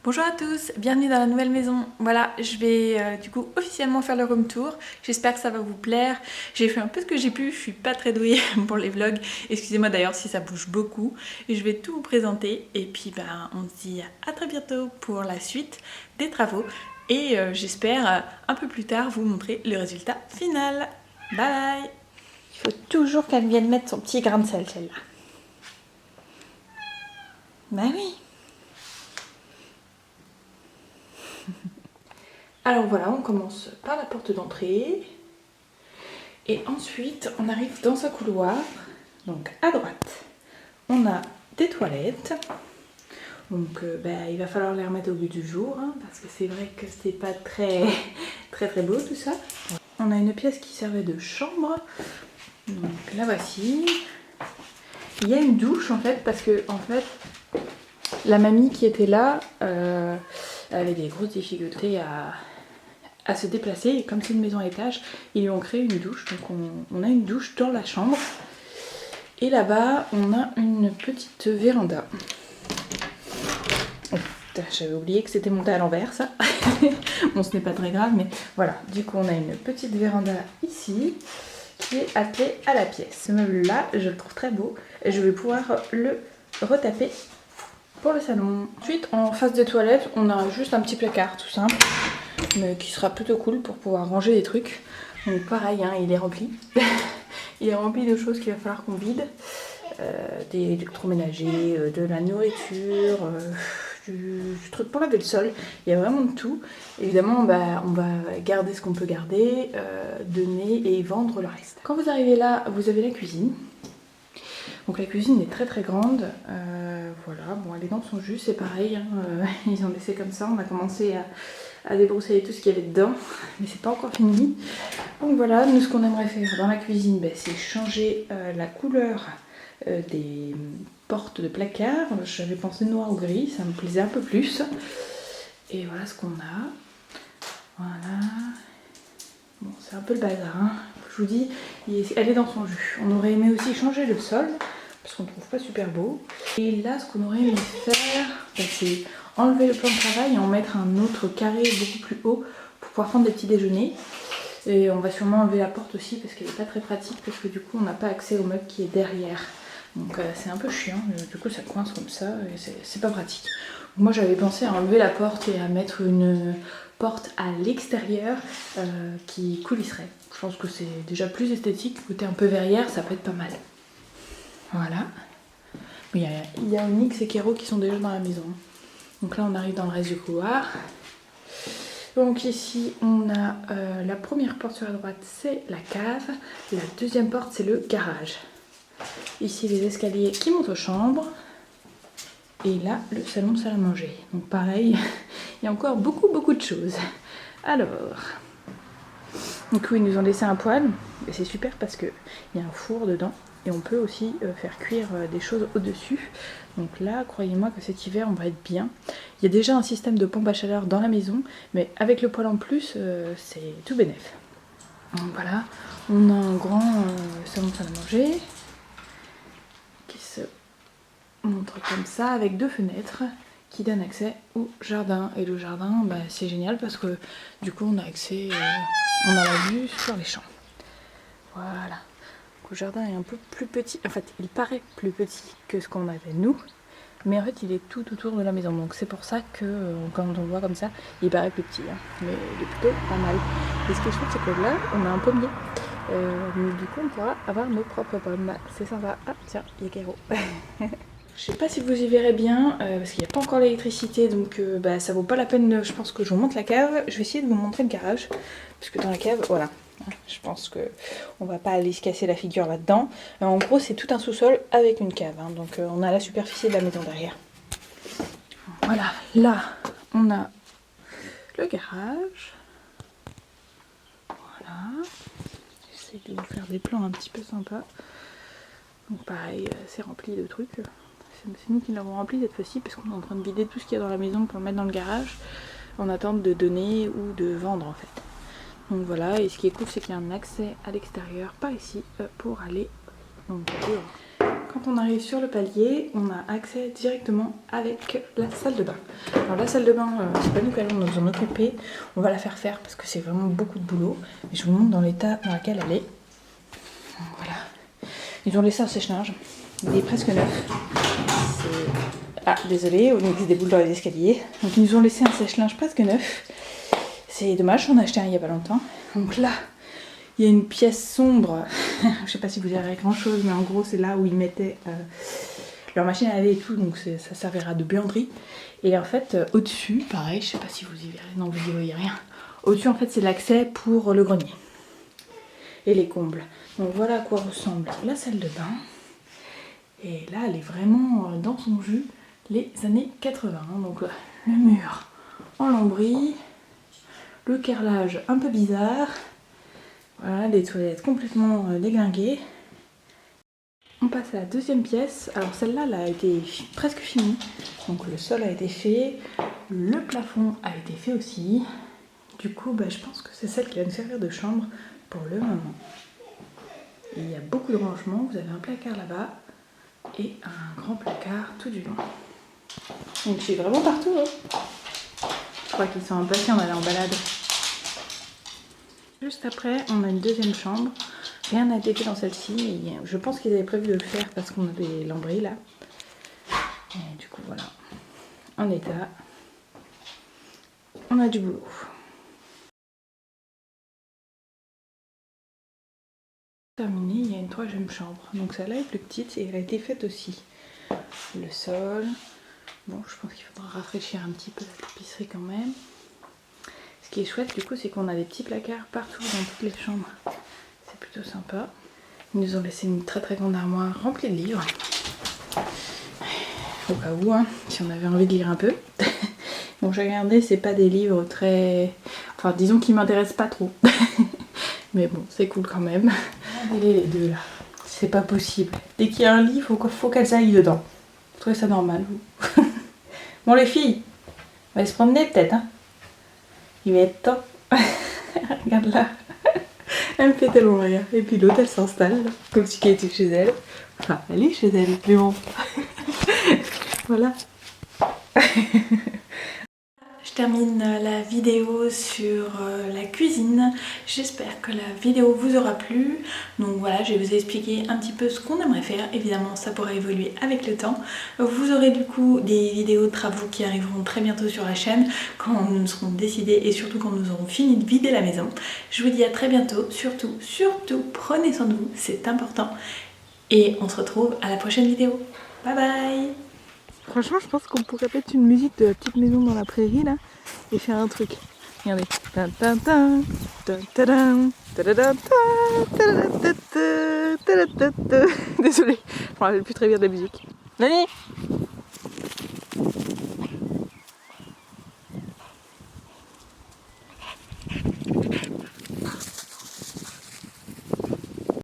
Bonjour à tous, bienvenue dans la nouvelle maison. Voilà, je vais du coup officiellement faire le room tour. J'espère que ça va vous plaire. J'ai fait un peu ce que j'ai pu, je suis pas très douée pour les vlogs. Excusez-moi d'ailleurs si ça bouge beaucoup. Et je vais tout vous présenter et puis on se dit à très bientôt pour la suite des travaux. Et j'espère un peu plus tard vous montrer le résultat final. Bye bye. Il faut toujours qu'elle vienne mettre son petit grain de sel celle-là. Bah oui. Alors voilà, on commence par la porte d'entrée et ensuite on arrive dans un couloir. Donc à droite, on a des toilettes. Donc il va falloir les remettre au goût du jour hein, parce que c'est vrai que c'est pas très beau tout ça. On a une pièce qui servait de chambre. Donc la voici. Il y a une douche en fait parce que la mamie qui était là avait des grosses difficultés à se déplacer et comme c'est une maison à étage, ils lui ont créé une douche. Donc on a une douche dans la chambre. Et là-bas, on a une petite véranda. Oh, j'avais oublié que c'était monté à l'envers ça. Bon, ce n'est pas très grave, mais voilà. Du coup, on a une petite véranda ici qui est attelée à la pièce. Ce meuble-là, je le trouve très beau et je vais pouvoir le retaper pour le salon. Ensuite, en face des toilettes, on a juste un petit placard tout simple, mais qui sera plutôt cool pour pouvoir ranger des trucs. Donc pareil, hein, il est rempli. Il est rempli de choses qu'il va falloir qu'on vide. Des électroménagers, de la nourriture, du truc pour laver le sol. Il y a vraiment de tout. Évidemment, on va garder ce qu'on peut garder, donner et vendre le reste. Quand vous arrivez là, vous avez la cuisine. Donc la cuisine est très grande. Voilà, bon, elle est dans son jus, c'est pareil. Hein, ils ont laissé comme ça. On a commencé à débroussailler tout ce qu'il y avait dedans, mais c'est pas encore fini. Donc voilà, nous ce qu'on aimerait faire dans la cuisine, c'est changer la couleur des portes de placard. J'avais pensé noir ou gris, ça me plaisait un peu plus. Et voilà ce qu'on a. Voilà. Bon, c'est un peu le bazar, hein. Je vous dis, elle est dans son jus. On aurait aimé aussi changer le sol, parce qu'on ne trouve pas super beau. Et là, ce qu'on aurait aimé faire, c'est enlever le plan de travail et en mettre un autre carré beaucoup plus haut pour pouvoir prendre des petits déjeuners. Et on va sûrement enlever la porte aussi parce qu'elle n'est pas très pratique, parce que du coup, on n'a pas accès au meuble qui est derrière. Donc c'est un peu chiant, du coup ça coince comme ça et c'est pas pratique. Moi j'avais pensé à enlever la porte et à mettre une porte à l'extérieur qui coulisserait. Je pense que c'est déjà plus esthétique, côté un peu verrière, ça peut être pas mal. Voilà. Il y a Onyx et Kero qui sont déjà dans la maison. Donc là on arrive dans le reste du couloir. Donc ici on a la première porte sur la droite, c'est la cave. La deuxième porte c'est le garage. Ici les escaliers qui montent aux chambres. Et là le salon salle à manger. Donc pareil, il y a encore beaucoup de choses. Alors, donc oui, ils nous ont laissé un poêle. Et c'est super parce qu'il y a un four dedans. Et on peut aussi faire cuire des choses au-dessus. Donc là, croyez-moi que cet hiver, on va être bien. Il y a déjà un système de pompe à chaleur dans la maison. Mais avec le poêle en plus, c'est tout bénef. Donc voilà, on a un grand salon salle à manger qui se montre comme ça avec deux fenêtres qui donnent accès au jardin. Et le jardin, c'est génial parce que du coup on a accès, on a la vue sur les champs. Voilà. Le jardin est un peu plus petit, en fait il paraît plus petit que ce qu'on avait nous, mais en fait il est tout autour de la maison. Donc c'est pour ça que quand on le voit comme ça, il paraît plus petit, hein. Mais il est plutôt pas mal. Et ce qui est chouette, c'est que là on a un pommier. Du coup on pourra avoir nos propres pommes. C'est sympa. Ah tiens, il y a Kero. Je sais pas si vous y verrez bien, parce qu'il n'y a pas encore l'électricité, donc ça vaut pas la peine, je pense que je vous montre la cave. Je vais essayer de vous montrer le garage, parce que dans la cave, voilà, je pense que on va pas aller se casser la figure là-dedans. En gros, c'est tout un sous-sol avec une cave, hein, donc on a la superficie de la maison derrière. Voilà, là, on a le garage. Voilà, j'essaie de vous faire des plans un petit peu sympas. Donc pareil, c'est rempli de trucs. C'est nous qui l'avons rempli cette fois-ci parce qu'on est en train de vider tout ce qu'il y a dans la maison pour le mettre dans le garage en attente de donner ou de vendre en fait. Donc voilà, et ce qui est cool c'est qu'il y a un accès à l'extérieur par ici pour aller donc dehors. quand on arrive sur le palier, on a accès directement avec la salle de bain. Alors la salle de bain, c'est pas nous qui allons nous en occuper, on va la faire faire parce que c'est vraiment beaucoup de boulot. Et je vous montre dans l'état dans lequel elle est. Voilà. Ils ont laissé un sèche-linge, il est presque neuf. Ah, désolé, on existe des boules dans les escaliers. Donc ils nous ont laissé un sèche-linge presque neuf. C'est dommage, on a acheté un il y a pas longtemps. Donc là, il y a une pièce sombre. Je sais pas si vous verrez grand chose, mais en gros c'est là où ils mettaient leur machine à laver et tout, donc ça servira de buanderie. Et en fait au-dessus, pareil, je sais pas si vous y verrez, non vous y voyez rien. Au-dessus en fait c'est l'accès pour le grenier et les combles. Donc voilà à quoi ressemble la salle de bain. Et là elle est vraiment dans son jus les années 80. Donc là, le mur en lambris, le carrelage un peu bizarre. Voilà, les toilettes complètement déglinguées. On passe à la deuxième pièce. Alors celle-là, elle a été presque finie. Donc le sol a été fait, le plafond a été fait aussi. Du coup, je pense que c'est celle qui va nous servir de chambre pour le moment. Et il y a beaucoup de rangements. Vous avez un placard là-bas et un grand placard tout du long. Donc c'est vraiment partout. Hein. Je crois qu'ils sont impatients d'aller en balade. Juste après, on a une deuxième chambre. Rien n'a été fait dans celle-ci, mais je pense qu'ils avaient prévu de le faire parce qu'on a des lambris là. Et du coup, voilà. En état. On a du boulot. Terminé, il y a une troisième chambre. Donc celle-là est plus petite et elle a été faite aussi. Le sol. Bon, je pense qu'il faudra rafraîchir un petit peu la tapisserie quand même. Ce qui est chouette du coup, c'est qu'on a des petits placards partout dans toutes les chambres. C'est plutôt sympa. Ils nous ont laissé une très très grande armoire remplie de livres. Au cas où, hein, si on avait envie de lire un peu. Bon, j'ai regardé, c'est pas des livres très... Enfin, disons qu'ils m'intéressent pas trop. Mais bon, c'est cool quand même. Regardez les deux là. C'est pas possible. Dès qu'il y a un livre, faut qu'elles aillent dedans. Vous trouvez ça normal, vous? Bon, les filles, on va se promener peut-être, hein. Il va être temps. Regarde là. Elle me fait tellement rire. Et puis l'autre, elle s'installe, comme si elle était chez elle. Enfin, elle est chez elle, mais bon. Voilà. Je termine la vidéo sur la cuisine. J'espère que la vidéo vous aura plu. Donc voilà, je vais vous expliquer un petit peu ce qu'on aimerait faire. Évidemment, ça pourra évoluer avec le temps. Vous aurez du coup des vidéos de travaux qui arriveront très bientôt sur la chaîne quand nous serons décidés et surtout quand nous aurons fini de vider la maison. Je vous dis à très bientôt. Surtout, prenez soin de vous, c'est important. Et on se retrouve à la prochaine vidéo. Bye bye! Franchement, je pense qu'on pourrait mettre une musique de la petite maison dans la prairie là et faire un truc. Regardez. Désolée, je ne me rappelle plus très bien de la musique. Nani!